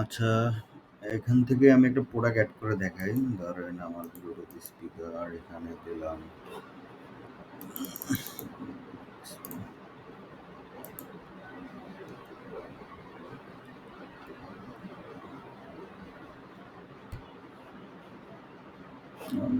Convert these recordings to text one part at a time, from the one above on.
আচ্ছা, এখান থেকে আমি একটা প্রোডাক্ট এড করে দেখাই। ধরেন আমার ব্লুটুথ স্পিকার এখানে দিলাম।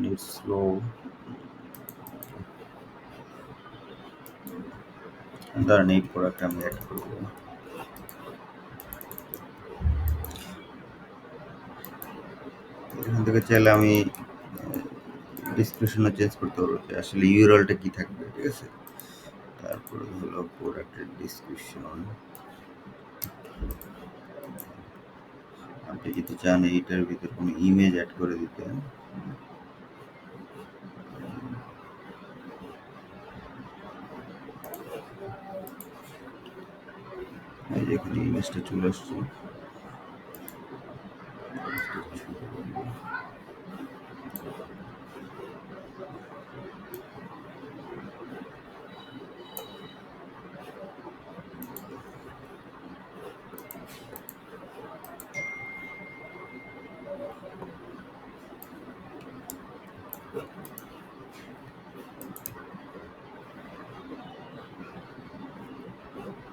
Net slow. ধরেন এই প্রোডাক্ট আমি অ্যাড করব। এখান থেকে চাইলে আমি ডিসক্রিপশনও চেঞ্জ করতে পারবো যে আসলে ইউআরএলটা কি থাকবে, ঠিক আছে? তারপরে হলো প্রোডাক্টের ডিসক্রিপশন। আপনি যদি চান এইটার ভিতরে কোনো ইমেজ অ্যাড করে দিতে, এই যে এখানে ইমেজটা চলে আসছে।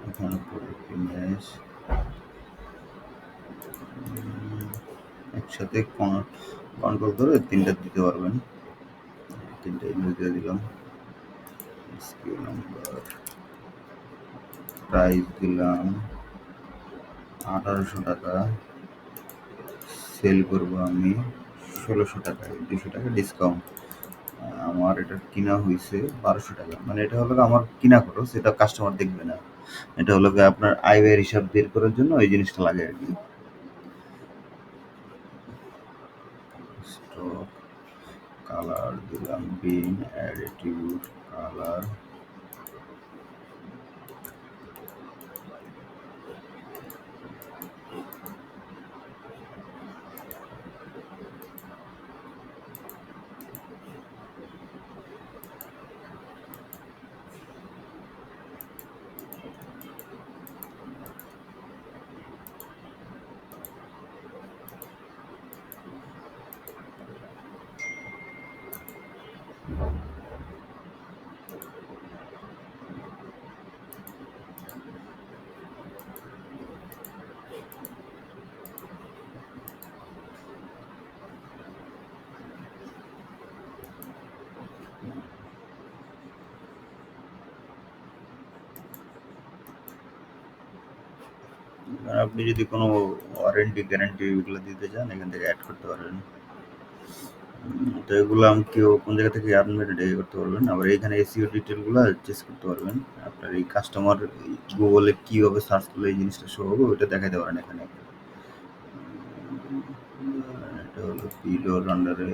এখানে প্রোডাক্ট ইমেজ একসাথে কন্ট্রোল ধরে তিনটা দিতে পারবেন। তিনটা ইমেজ দিয়ে দিলাম। স্কিউ নাম্বার, প্রাইস দিলাম 1800 টাকা, সেল করবো আমি 1600 টাকায়, 200 টাকা ডিসকাউন্ট। আমার এটা কিনা হয়েছে 1200 টাকা, মানে এটা হলো আমার কিনা খরচ, এটা কাস্টমার দেখবে না। এটা হলো আপনার আয় ব্যয়ের হিসাব বের করার জন্য এই জিনিসটা লাগে আর কি। স্টক কালার দিলাম গ্রিন, অ্যাটিটিউড কালার, আপনি যদি কোনো ওয়ারেন্টি গ্যারান্টি এগুলো দিতে চান এখান থেকে অ্যাড করতে পারবেন। তো এগুলো আমি কেউ কোন জায়গা থেকে আনলিমিটেড করতে পারবেন। আবার এখানে এসইও ডিটেলগুলো চেক করতে পারবেন। আপনার এই কাস্টমার গুগলে কীভাবে সার্চ করলে এই জিনিসটা শো হবে ওইটা দেখাতে পারেন এখানে। এটা হলো পিলোর আন্ডারে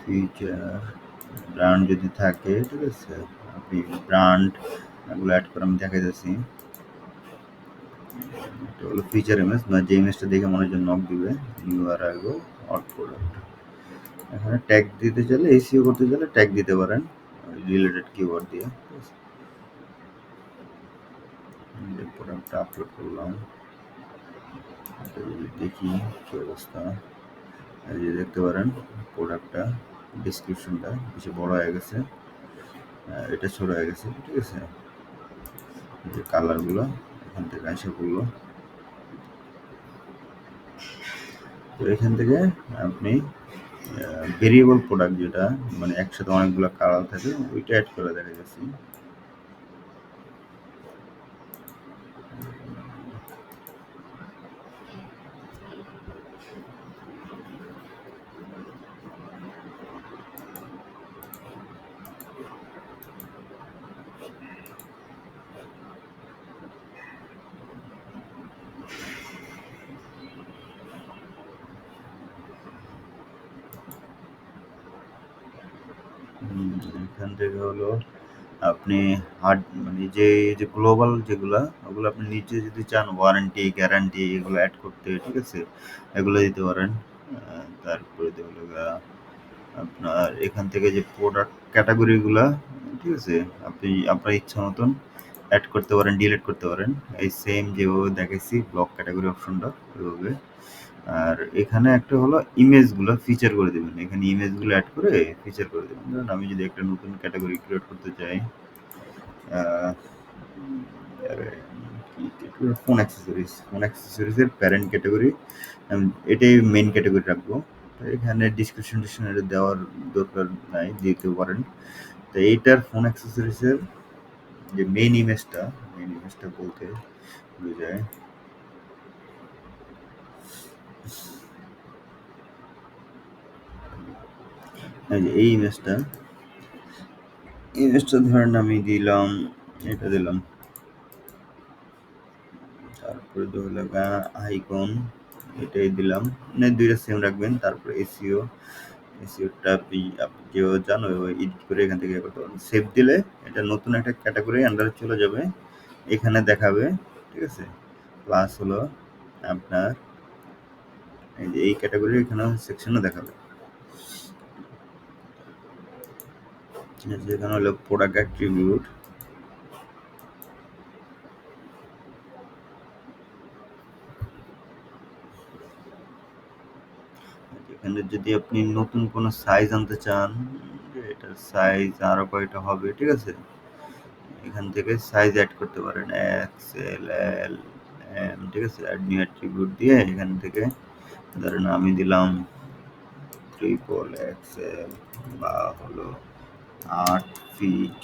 ফিচার ব্র্যান্ড যদি থাকে, ঠিক আছে, আপনি ব্র্যান্ড এগুলো অ্যাড করে আমি দেখাই যাচ্ছি। এটা হলো ফিচার ইমেজ, মানে যে ইমেজটা দেখে মনে হয় নক দিবে। ইউআরএল অর প্রোডাক্ট, এখানে ট্যাগ দিতে চাইলে এসইও করতে চাইলে ট্যাগ দিতে পারেন রিলেটেড কিওয়ার্ড দিয়ে। প্রোডাক্টটা আপলোড করলাম, দেখি কি অবস্থা। এই যে দেখতে পারেন প্রোডাক্টটা ডিসক্রিপশনটা বেশি বড় হয়ে গেছে, এটা ছোট হয়ে গেছে, ঠিক আছে। যে কালারগুলো এখান থেকে আসে পড়লো। তো এখান থেকে আপনি ভেরিয়েবল প্রোডাক্ট যেটা মানে একসাথে অনেকগুলো কালার থাকে ওইটা অ্যাড করে দেখা যাচ্ছে। এখান থেকে হলো আপনি হার্ড মানে যে গ্লোবাল যেগুলা ওগুলো আপনি নিচে যদি চান ওয়ারেন্টি গ্যারান্টি এগুলো অ্যাড করতে, ঠিক আছে, এগুলো দিতে পারেন। তারপরে হলো আপনার এখান থেকে যে প্রোডাক্ট ক্যাটাগরিগুলা, ঠিক আছে, আপনি আপনার ইচ্ছা মতন অ্যাড করতে পারেন, ডিলিট করতে পারেন। এই সেম যেভাবে দেখাইছি ব্লক ক্যাটাগরি অপশনটা ওইভাবে। আর এখানে একটা হলো ইমেজগুলো ফিচার করে দেবেন। এখানে ইমেজগুলো অ্যাড করে ফিচার করে দেবেন। ধরুন আমি যদি একটা নতুন ক্যাটাগরি ক্রিয়েট করতে চাই, আহ, আরে, ফোন অ্যাক্সেসরিজ, ফোন অ্যাক্সেসরিজের প্যারেন্ট ক্যাটাগরি এটাই মেইন ক্যাটাগরি রাখবো। তো এখানে ডিসক্রিপশন টিসক্রিপশন দেওয়ার দরকার নাই, দিতেও পারেন। তো এইটার ফোন অ্যাক্সেসরিজের যে মেইন ইমেজটা বলতে বোঝায় এই ইমেজটা ধরেন আমি দিলাম, এটা দিলাম, তারপরে হলো আইকন এটাই দিলাম, মানে দুইটা সেম রাখবেন। তারপরে এসিওটা আপনি যেও জানো এডিট করে এখান থেকে করতে পারেন। সেভ দিলে এটা নতুন একটা ক্যাটাগরি আন্ডারে চলে যাবে, এখানে দেখাবে, ঠিক আছে। প্লাস হলো আপনার এই যে এই ক্যাটাগরি এখানে সেকশনে দেখাবে, ঠিক আছে। এখানে হলো প্রোডাক্ট অ্যাট্রিবিউট, এখানে যদি আপনি নতুন কোনো সাইজ আনতে চান, যে এটার সাইজ আরো কয়টা হবে, ঠিক আছে, এখান থেকে সাইজ অ্যাড করতে পারেন, এক্সেল, এল, এম, ঠিক আছে। অ্যাড নিউ অ্যাট্রিবিউট দিয়ে এখান থেকে ধরেন আমি দিলাম ট্রিপল এক্সেল বা হলো 8 ফিট,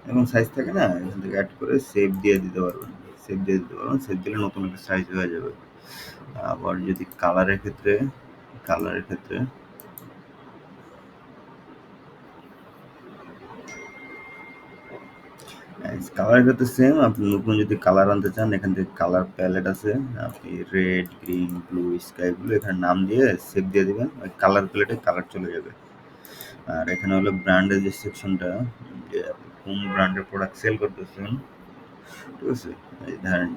এবং সাইজ থাকে না, এখান থেকে অ্যাড করে সেভ দিয়ে দিতে পারবেন। সেভ দিলে নতুন একটা সাইজ হয়ে যাবে। আবার যদি কালারের ক্ষেত্রে কালারের ক্ষেত্রে সেম, আপনি নতুন যদি কালার আনতে চান এখান থেকে কালার প্যালেট আছে, আপনি red, green, blue, sky blue এখানে নাম দিয়ে সেভ দিয়ে দিবেন, ওই কালার প্যালেটে কালার চলে যাবে। আর এখানে হলো ব্র্যান্ডের যে সেকশনটা, যে আপনি কোন ব্র্যান্ডের প্রোডাক্ট সেল করতেছেন, ঠিক আছে। এই ধরেন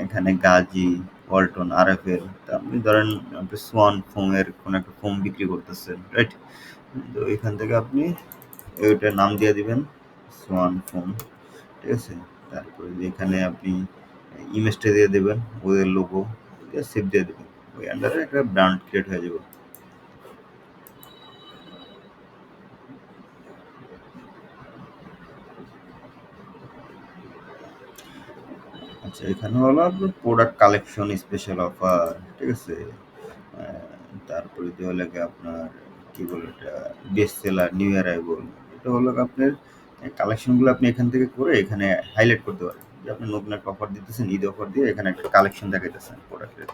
এখানে গাজী, ওয়ালটন, আরএফএল, তা আপনি ধরেন আপনি সোয়ান ফোমের কোনো একটা ফোম বিক্রি করতেছেন, রাইট। তো এখান থেকে আপনি ওইটার নাম দিয়ে দিবেন সোয়ান ফোম, ঠিক আছে। তারপরে যেখানে আপনি ইমেজটা দিয়ে দেবেন, ওদের লোগো দিয়ে সেভ দিয়ে দেবেন, ওই আন্ডারে একটা ব্র্যান্ড ক্রিয়েট হয়ে যাবে। আচ্ছা, এখানে হলো আপনার প্রোডাক্ট কালেকশন, স্পেশাল অফার, ঠিক আছে। আহ, তারপরে যে হলো গিয়ে আপনার কি বলে এটা, বেস্ট সেলার, নিউ অ্যারাইভাল, এটা হলো গিয়ে আপনার কালেকশনগুলো আপনি এখান থেকে করে এখানে হাইলাইট করতে পারেন, যে আপনি নতুন একটা অফার দিতেছেন, ঈদ অফার দিয়ে এখানে একটা কালেকশন দেখাইতেছেন প্রোডাক্টের।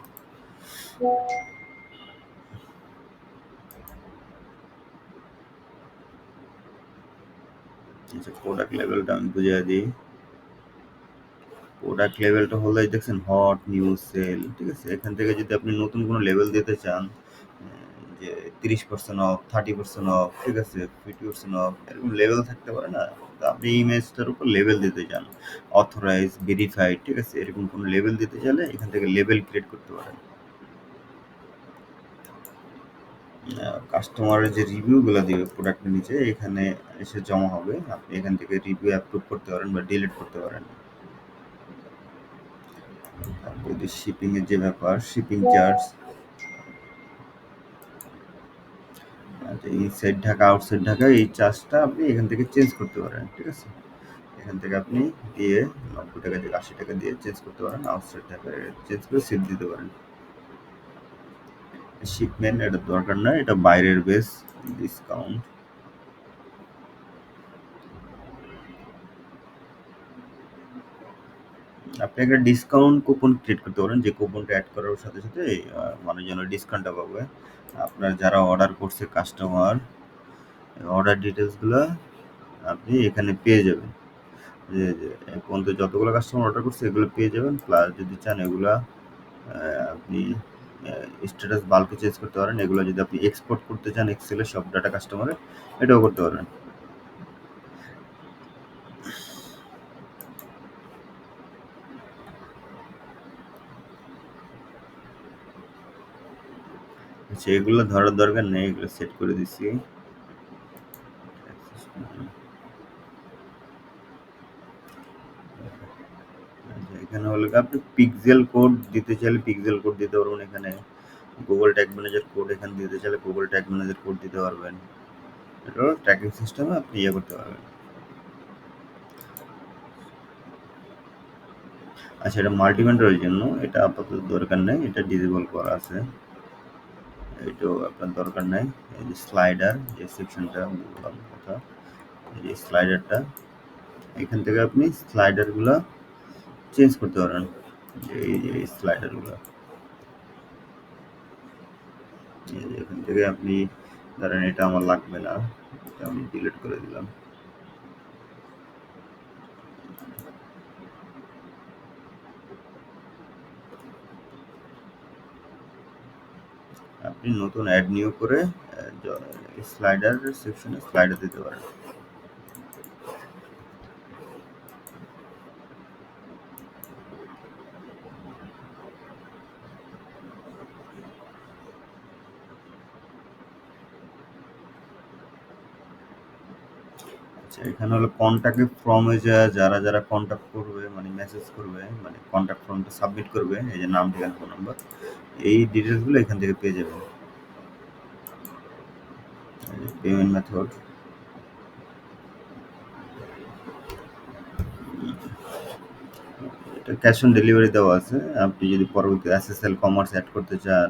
আচ্ছা, প্রোডাক্ট লেভেলটা আমি বুঝিয়ে দিই। প্রোডাক্ট লেভেলটা হলো এই দেখছেন হট, নিউ, সেল, ঠিক আছে। এখান থেকে যদি আপনি নতুন কোনো লেভেল দিতে চান, যে 30% অফ, 30% অফ, ঠিক আছে, 50% অফ, এরকম লেভেল থাকতে পারে না। তো আপনি ইমেজটার উপর লেভেল দিতে চান, অথরাইজ, ভেরিফাইড, ঠিক আছে, এরকম কোনো লেভেল দিতে চাইলে এখান থেকে লেভেল ক্রিয়েট করতে পারেন। কাস্টমারের যে রিভিউগুলো দিবে প্রোডাক্টের নিচে এখানে এসে জমা হবে, আপনি এখান থেকে রিভিউ অ্যাপ্রুভ করতে পারেন বা ডিলিট করতে পারেন। যদি শিপিং এর যে ব্যাপার, shipping charge, inside Dhaka, outside Dhaka, এই চার্জটা আপনি এখান থেকে চেঞ্জ করতে পারেন, ঠিক আছে। এখান থেকে আপনি দিয়ে 90 টাকা থেকে 80 টাকা দিয়ে চেঞ্জ করতে পারেন, আউটসাইড ঢাকা চেঞ্জ করে সেভ দিতে পারেন। শিপমেন্ট এটা দরকার না, এটা বাইরের বেস ডিসকাউন্ট। আপনি একটা ডিসকাউন্ট কুপন ক্রিয়েট করতে পারেন, যে কুপনটা অ্যাড করার সাথে সাথে মানুষজন ডিসকাউন্টটা পাবে। আপনার যারা অর্ডার করছে কাস্টমার, অর্ডার ডিটেলসগুলো আপনি এখানে পেয়ে যাবেন, যে এখন পর্যন্ত যতগুলো কাস্টমার অর্ডার করছে এগুলো পেয়ে যাবেন। প্লাস যদি চান এগুলা আপনি স্ট্যাটাস বাল্কে চেঞ্জ করতে পারেন, এগুলো যদি আপনি এক্সপোর্ট করতে চান এক্সেলে সব ডাটা কাস্টমারে, এটাও করতে পারবেন। আচ্ছা, এগুলো ধরার দরকার নেই, এগুলো সেট করে দিচ্ছি। আপনি পিক্সেল কোড দিতে চাইলে পিক্সেল কোড দিতে পারবেন এখানে। গুগল ট্যাগ ম্যানেজার কোড এখানে দিতে চাইলে গুগল ট্যাগ ম্যানেজার কোড দিতে পারবেন। এটা ট্র্যাকিং সিস্টেমে আপনি ইয়ে করতে পারবেন। আচ্ছা, এটা মাল্টিভেন্ডারের জন্য এটা আপাতত দরকার নেই, এটা ডিসেবল করা আছে, এটাও আপনার দরকার নাই। এই যে স্লাইডার যে সেকশনটা বললাম কথা, এই যে স্লাইডারটা, এখান থেকে আপনি স্লাইডারগুলো চেঞ্জ করতে পারেন। এই যে স্লাইডারগুলো এখান থেকে আপনি ধরেন এটা আমার লাগবে না, এটা আমি ডিলিট করে দিলাম। আপনি নতুন অ্যাড নিউ করে স্লাইডার সেকশনে স্লাইডার দিতে পারেন। আচ্ছা, এখানে হলো কন্ট্যাক্ট ফর্মে যারা যারা কন্ট্যাক্ট করবে মানে মেসেজ করবে মানে কন্ট্যাক্ট ফর্মটা সাবমিট করবে, এই যে নাম ঠিকানা ফোন নাম্বার, এই ডিটেলসগুলো এখান থেকে পেয়ে যাবেন। পেমেন্ট মেথড, এটা ক্যাশ অন ডেলিভারি দেওয়া আছে। আপনি যদি পরবর্তী এসএসএল কমার্স অ্যাড করতে চান,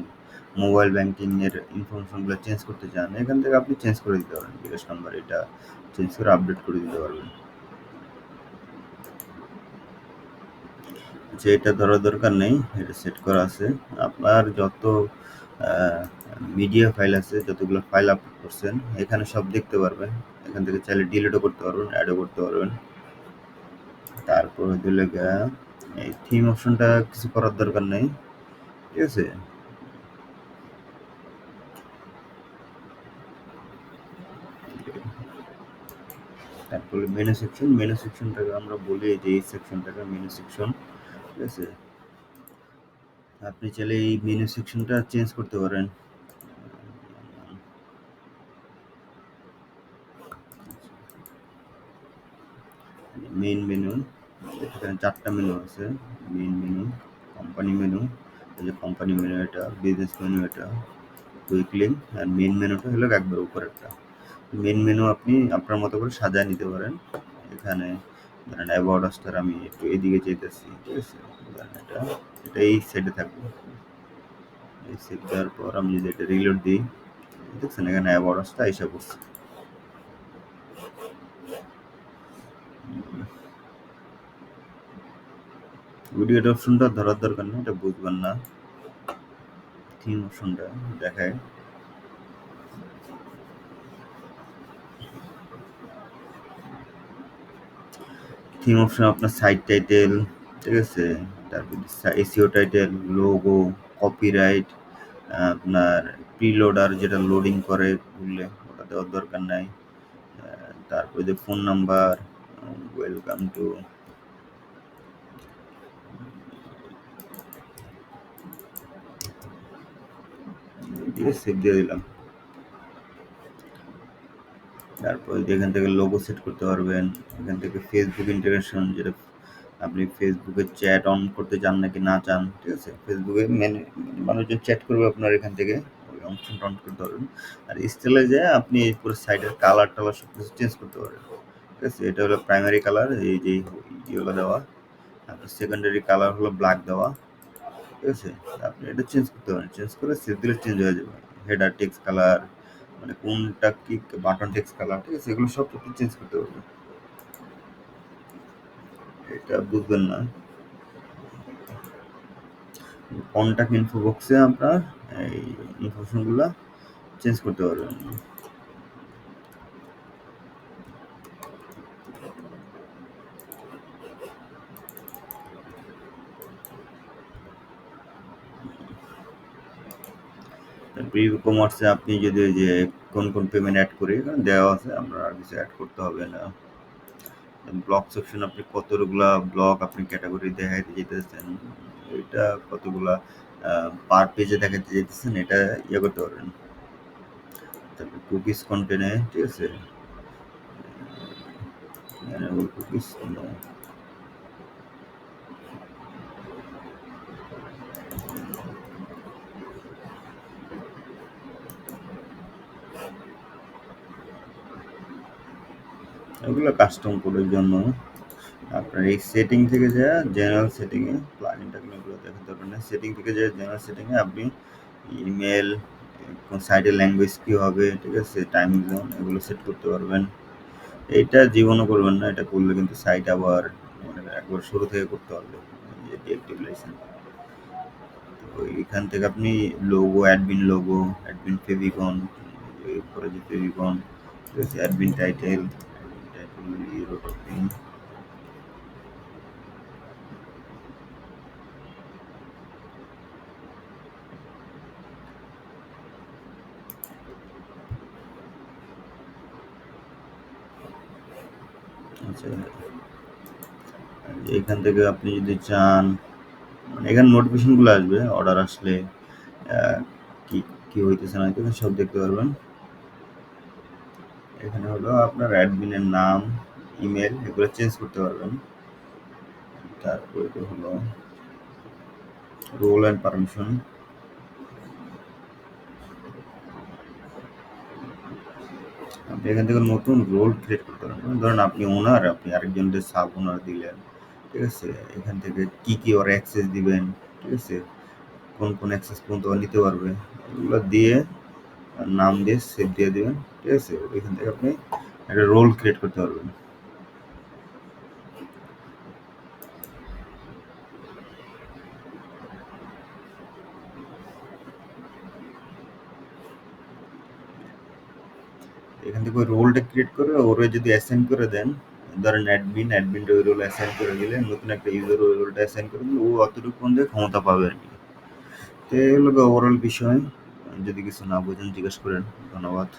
মোবাইল ব্যাংকিং এর ইনফরমেশনগুলো চেঞ্জ করতে চান, এখান থেকে আপনি চেঞ্জ করে দিতে পারেন। বিকাশ নাম্বার এটা চেঞ্জ করে আপডেট করে দিতে পারবেন। যে এটা ধরার দরকার নেই, এটা সেট করা আছে। আপনার যত মিডিয়া ফাইল আছে, যতগুলো ফাইল আপলোড করছেন, এখানে সব দেখতে পারবেন। এখান থেকে চাইলে ডিলিটও করতে পারবেন, অ্যাডও করতে পারবেন। তারপর দিলে এই থিম অপশনটা কিছু করার দরকার নেই, ঠিক আছে। তারপরে মেনু সেকশনটাকে আমরা বলি যে এই সেকশনটাকে মেনু সেকশন, ঠিক আছে। আপনি চাইলে এই মেনু সেকশনটা চেঞ্জ করতে পারেন। মেইন মেনু, এখানে 4টা মেনু আছে। মেইন মেনু, কোম্পানি মেনু, এই যে কোম্পানি মেনু এটা, বিজনেস মেনু এটা, কুইক লিঙ্ক, আর মেইন মেনুটা হলো একবার উপরেরটা। মেইন মেনু আপনি আপনার মতো করে সাজায় নিতে পারেন। এখানে ধরেন অ্যাবাউট আসটার আমি একটু এদিকে যেতেছি, ঠিক আছে। ধরেন এটা এটা এই সাইডে থাকবে। এই সেট দেওয়ার পর আমি যদি এটা রিলোড দিই, দেখছেন এখানে অ্যাবাউট আসটা এসে পড়ছে। ভিডিও অপশনটা ধরার দরকার নেই, এটা বুঝবেন না। থিম অপশনটা দেখায়, থিম অপশন আপনার সাইট টাইটেল, ঠিক আছে। তারপর এসইও টাইটেল, লোগো, কপিরাইট, আপনার প্রিলোডার যেটা লোডিং করে ভুললে ওটা দেওয়ার দরকার নাই। তারপরে যে ফোন নাম্বার, ওয়েলকাম টু, দিয়ে সেভ দিয়ে দিলাম। তারপর এখান থেকে লোগো সেট করতে পারবেন। এখান থেকে ফেসবুক ইন্টারেকশন, যেটা আপনি ফেসবুকে চ্যাট অন করতে চান নাকি না চান, ঠিক আছে। ফেসবুকে মানুষজন চ্যাট করবে আপনার এখান থেকে, ওই অপশনটা অন করতে পারবেন। আর স্টাইলে যে আপনি এই পুরো সাইডের কালার টালার সব কিছু চেঞ্জ করতে পারবেন, ঠিক আছে। এটা হলো প্রাইমারি কালার, এই যে ইয়েগুলো দেওয়া। তারপর সেকেন্ডারি কালার হলো ব্ল্যাক দেওয়া, ঠিক আছে। আপনি এটা চেঞ্জ করতে পারেন, চেঞ্জ করে সেভ দিলে চেঞ্জ হয়ে যাবে। হেডার টেক্সট কালার, মানে কোনটা কি বাটন টেক্সট কালার, ঠিক আছে, এগুলো সব আপনি চেঞ্জ করতে পারবেন। এটা বুঝবেন না। কন্ট্যাক্ট ইনফো বক্সে আপনার এই ইনফরমেশনগুলো চেঞ্জ করতে পারবেন। তারপরে ই কমার্সে আপনি যদি ওই যে কোন কোন পেমেন্ট অ্যাড করি এখানে দেওয়া আছে, আপনার আর কিছু অ্যাড করতে হবে না। ব্লক সেকশন, আপনি কতগুলা ব্লক আপনি ক্যাটাগরি দেখাইতে যেতেছেন, এটা কতগুলা পার পেজে দেখাতে যেতেছেন, এটা ইয়ে করতে পারবেন। তারপর কুকিজ কন্টেনে, ঠিক আছে, কুকিজ এগুলো কাস্টম কোডের জন্য। আপনার এই সেটিং থেকে যাওয়া জেনারেল সেটিংয়ে প্লাগইন টাগইন এগুলো দেখাতে পারবেন না। সেটিং থেকে যাওয়া জেনারেল সেটিংয়ে আপনি ইমেল, কোন সাইটের ল্যাঙ্গুয়েজ কী হবে, ঠিক আছে, টাইম জোন এগুলো সেট করতে পারবেন। এইটা জীবনও করবেন না, এটা করলে কিন্তু সাইট আবার মানে একবার শুরু থেকে করতে হবে, যে ডিঅ্যাক্টিভেশন। তো এখান থেকে আপনি লোগো, অ্যাডমিন ফেভিকন, এরপরে যে ফেভিকন, ঠিক আছে, অ্যাডমিন টাইটেল ইউরো টপিং। আচ্ছা, এখান থেকে আপনি যদি চান, মানে এখানে নোটিফিকেশনগুলো আসবে, অর্ডার আসলে কি কি হইতেছে না হইতেছে সব দেখতে পারবেন। এখানে হলো আপনার অ্যাডমিনের নাম, ইমেল এগুলো চেঞ্জ করতে পারবেন। তারপরে হলো রোল অ্যান্ড পারমিশন। আপনি এখান থেকে নতুন রোল ক্রিয়েট করতে পারবেন। ধরেন আপনি ওনার, আপনি আরেকজনকে সাব ওনার দিলেন, ঠিক আছে, এখান থেকে কি কি ওরা অ্যাক্সেস দিবেন, ঠিক আছে, কোন কোন অ্যাক্সেস পর্যন্ত নিতে পারবে, এগুলো দিয়ে নাম দিয়ে সেভ দিয়ে দেবেন, ঠিক আছে। এখান থেকে আপনি একটা রোল ক্রিয়েট করতে পারবেন। এখান থেকে ওই রোলটা ক্রিয়েট করে ওরে যদি অ্যাসাইন করে দেন, ধরেন অ্যাডমিনটা ওই রোল অ্যাসাইন করে দিলে, নতুন একটা ইউজার ওই রোলটা অ্যাসাইন করে দিলে ও অতটুকু পর্যন্ত ক্ষমতা পাবে আর কি। তো এই হলো ওভারঅল বিষয়। যদি কিছু না বোঝেন জিজ্ঞেস করেন। ধন্যবাদ।